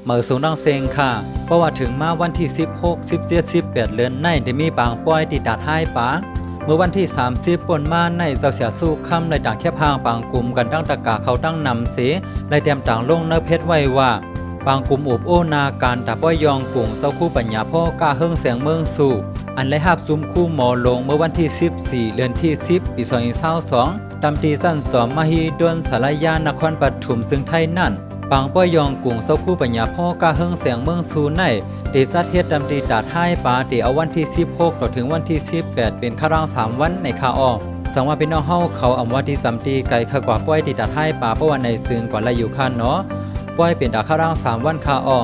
เมื่อสูงดังเซงค่ะเพราะว่าถึงมาวันที่16 17 18เดือนในได้มีบางป้อยติดตัดให้ปาเมื่อวันที่30ป่นมาในเจ้าเสียสู้ค่ำในต่างแคบพางปางกลุ่มกันตั้งตะกาเขาตั้งนำเสในแดมต่างลงเนเพชรไว้ว่าปางกลุ่มอบโอนาการตาป้อยยองกุ่งเจ้าคู่ปัญญาพ่อกาเฮิงเสียงเมืองสู่อันและหับซุมคู่หมอลงเมื่อวันที่14เดือนที่10ปี2022ตามตีสั้นสอมมหิดลสารยานครปฐมซึ่งไทยนั่นปางป้อยยองกุ่งเจ้าคู่ปัญญาพ่อกาเฮิงเสียงเมืองสู่ในเดซัดเฮ็ดดำตีตัดให้ปาเดเอาวันที่16ต่อถึงวันที่18เป็นคาราง3วันในคาออสังว่าเป็นน้องเฮาเขาอำว่าที่3ตีไกลขกว่าป้อยติดตัดให้ปาเพราะว่าในซึ่งก่อนละอยู่คันเนาะป้อยเป็นดาคาราง3วันคาออ